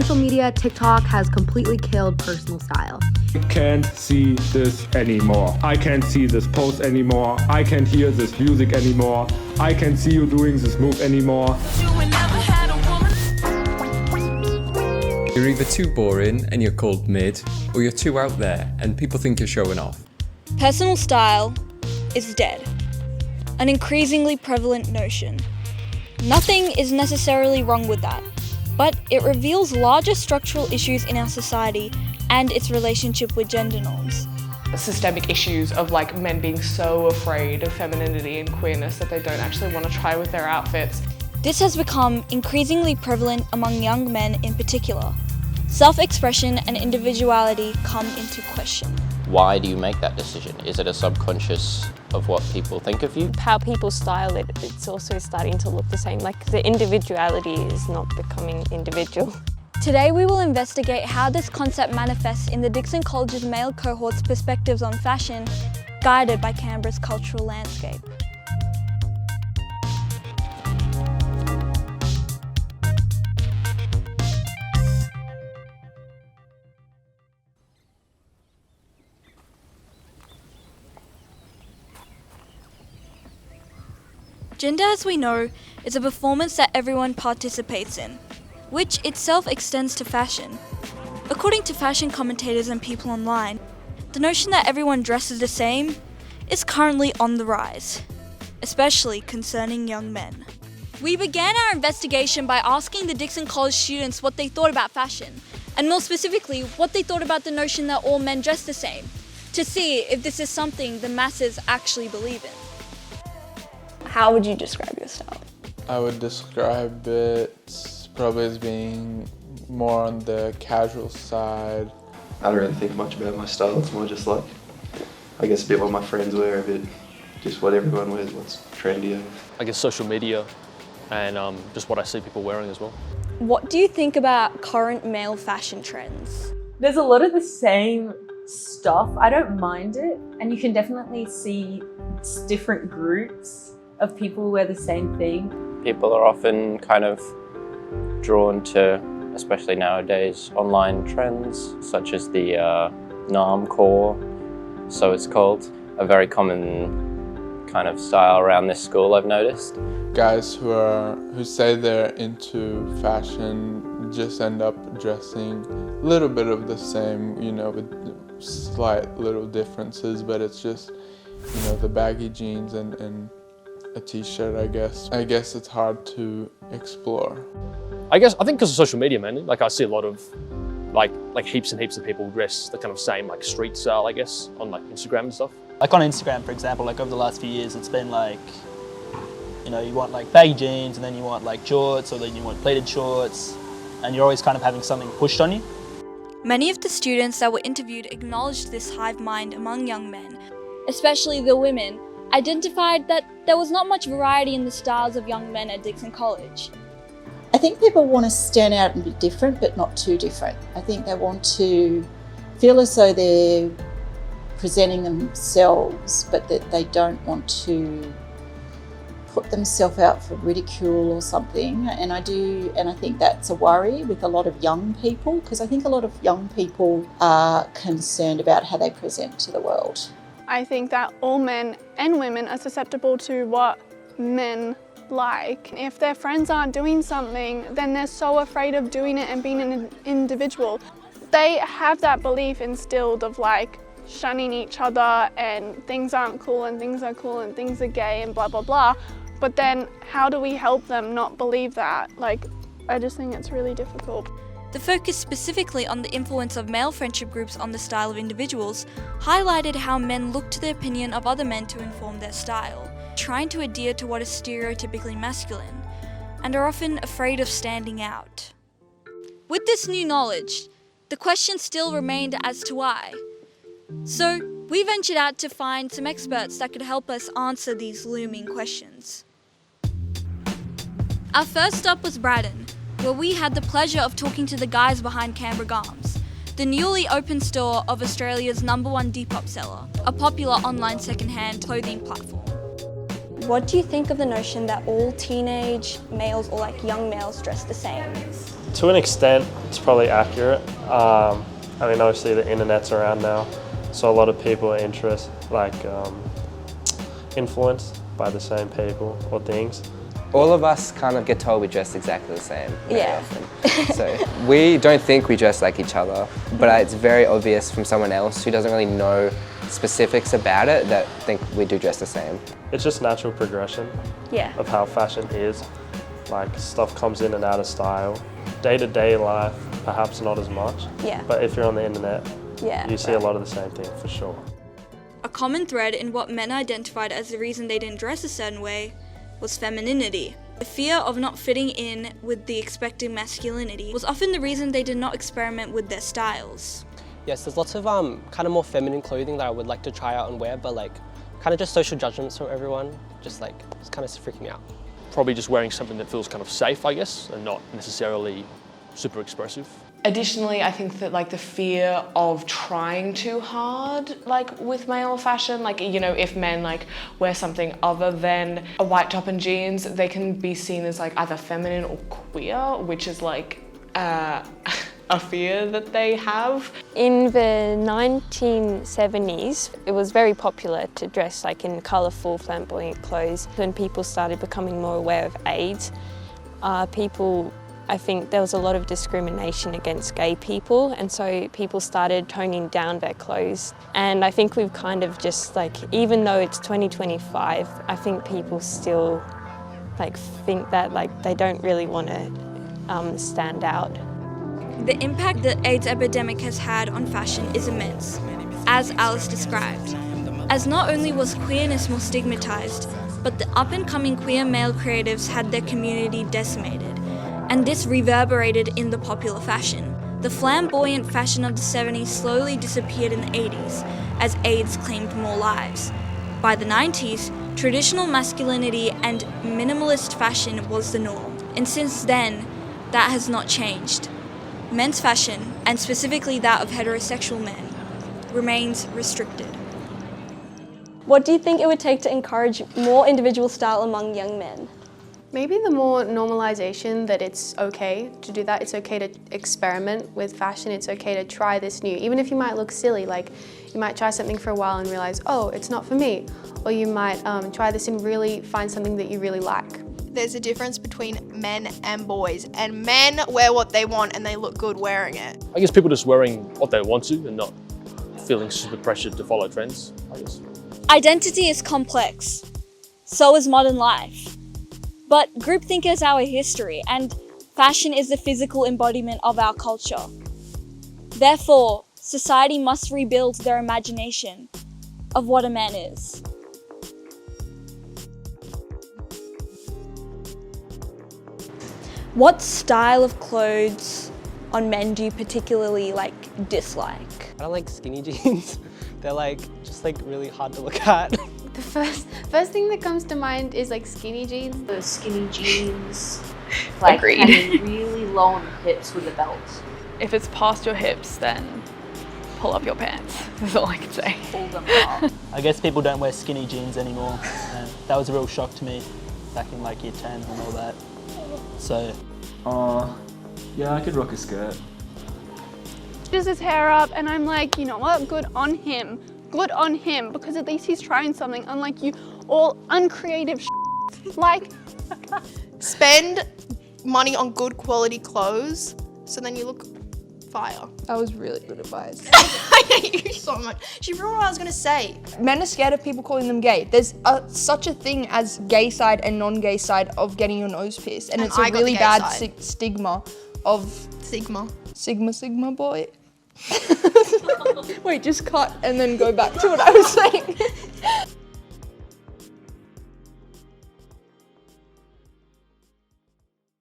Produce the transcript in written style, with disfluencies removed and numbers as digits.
Social media, TikTok has completely killed personal style. I can't see this anymore. I can't see this post anymore. I can't hear this music anymore. I can't see you doing this move anymore. You're either too boring and you're called mid, or you're too out there and people think you're showing off. Personal style is dead. An increasingly prevalent notion. Nothing is necessarily wrong with that, but it reveals larger structural issues in our society and its relationship with gender norms. Systemic issues of like men being so afraid of femininity and queerness that they don't actually want to try with their outfits. This has become increasingly prevalent among young men in particular. Self-expression and individuality come into question. Why do you make that decision? Is it a subconscious of what people think of you? How people style it, it's also starting to look the same. Like the individuality is not becoming individual. Today we will investigate how this concept manifests in the Dickson College's male cohort's perspectives on fashion, guided by Canberra's cultural landscape. Gender, as we know, is a performance that everyone participates in, which itself extends to fashion. According to fashion commentators and people online, the notion that everyone dresses the same is currently on the rise, especially concerning young men. We began our investigation by asking the Dickson College students what they thought about fashion, and more specifically, what they thought about the notion that all men dress the same, to see if this is something the masses actually believe in. How would you describe your style? I would describe it probably as being more on the casual side. I don't really think much about my style. It's more just like, I guess a bit what my friends wear, a bit just what everyone wears, what's trendy. I guess social media and just what I see people wearing as well. What do you think about current male fashion trends? There's a lot of the same stuff. I don't mind it, and you can definitely see different groups of people wear the same thing. People are often kind of drawn to, especially nowadays, online trends such as the normcore, so it's called. A very common kind of style around this school, I've noticed. Guys who say they're into fashion just end up dressing a little bit of the same, you know, with slight little differences, but it's just, you know, the baggy jeans and a t-shirt, I guess. I guess it's hard to explore. I think because of social media, man. Like I see a lot of like heaps and heaps of people dress the kind of same like street style, I guess, on like Instagram and stuff. Like on Instagram, for example, like over the last few years, it's been like, you know, you want like baggy jeans and then you want like shorts, or then you want pleated shorts, and you're always kind of having something pushed on you. Many of the students that were interviewed acknowledged this hive mind among young men, especially the women, identified that there was not much variety in the styles of young men at Dickson College. I think people want to stand out and be different, but not too different. I think they want to feel as though they're presenting themselves, but that they don't want to put themselves out for ridicule or something. And I think that's a worry with a lot of young people, because I think a lot of young people are concerned about how they present to the world. I think that all men and women are susceptible to what men like. If their friends aren't doing something, then they're so afraid of doing it and being an individual. They have that belief instilled of like shunning each other and things aren't cool and things are cool and things are gay and blah, blah, blah. But then how do we help them not believe that? Like, I just think it's really difficult. The focus specifically on the influence of male friendship groups on the style of individuals highlighted how men look to the opinion of other men to inform their style, trying to adhere to what is stereotypically masculine, and are often afraid of standing out. With this new knowledge, the question still remained as to why. So, we ventured out to find some experts that could help us answer these looming questions. Our first stop was Braddon, where we had the pleasure of talking to the guys behind Canberra Garms, the newly opened store of Australia's #1 Depop seller, a popular online second-hand clothing platform. What do you think of the notion that all teenage males or like young males dress the same? To an extent, it's probably accurate. I mean, obviously the internet's around now, so a lot of people are influenced by the same people or things. All of us kind of get told we dress exactly the same very Yeah. often. So we don't think we dress like each other, but it's very obvious from someone else who doesn't really know specifics about it that think we do dress the same. It's just natural progression of how fashion is. Like, stuff comes in and out of style. Day-to-day life, perhaps not as much. Yeah. But if you're on the internet, Yeah, you see a lot of the same thing for sure. A common thread in what men identified as the reason they didn't dress a certain way was femininity. The fear of not fitting in with the expected masculinity was often the reason they did not experiment with their styles. Yes, there's lots of kind of more feminine clothing that I would like to try out and wear, but like kind of just social judgments from everyone, just like it's kind of freaking me out. Probably just wearing something that feels kind of safe, I guess, and not necessarily super expressive. Additionally, I think that like the fear of trying too hard, like with male fashion, like, you know, if men like wear something other than a white top and jeans, they can be seen as like either feminine or queer, which is like a fear that they have. In the 1970s, it was very popular to dress like in colourful, flamboyant clothes. When people started becoming more aware of AIDS, I think there was a lot of discrimination against gay people, and so people started toning down their clothes. And I think we've kind of just like, even though it's 2025, I think people still like think that like they don't really want to stand out. The impact the AIDS epidemic has had on fashion is immense, as Alice described. As not only was queerness more stigmatized, but the up-and-coming queer male creatives had their community decimated, and this reverberated in the popular fashion. The flamboyant fashion of the 70s slowly disappeared in the 80s, as AIDS claimed more lives. By the 90s, traditional masculinity and minimalist fashion was the norm, and since then, that has not changed. Men's fashion, and specifically that of heterosexual men, remains restricted. What do you think it would take to encourage more individual style among young men? Maybe the more normalization that it's okay to do that. It's okay to experiment with fashion. It's okay to try this new, even if you might look silly. Like you might try something for a while and realize, oh, it's not for me. Or you might try this and really find something that you really like. There's a difference between men and boys, and men wear what they want and they look good wearing it. I guess people just wearing what they want to and not feeling super pressured to follow trends, I guess. Identity is complex. So is modern life. But groupthink is our history, and fashion is the physical embodiment of our culture. Therefore, society must rebuild their imagination of what a man is. What style of clothes on men do you particularly dislike? I don't like skinny jeans. They're just really hard to look at. The first thing that comes to mind is skinny jeans. Those skinny jeans, having really long hips with a belt. If it's past your hips, then pull up your pants. That's all I can say. Pull them up. I guess people don't wear skinny jeans anymore. And that was a real shock to me back in year 10 and all that. So. Yeah, I could rock a skirt. Does his hair up and I'm like, you know what, good on him. Good on him, because at least he's trying something, unlike you all uncreative Spend money on good quality clothes, so then you look fire. That was really good advice. I hate you so much. She ruined what I was gonna say. Men are scared of people calling them gay. There's such a thing as gay side and non-gay side of getting your nose pierced, and it's a really bad stigma of Sigma boy. Wait, just cut and then go back to what I was saying.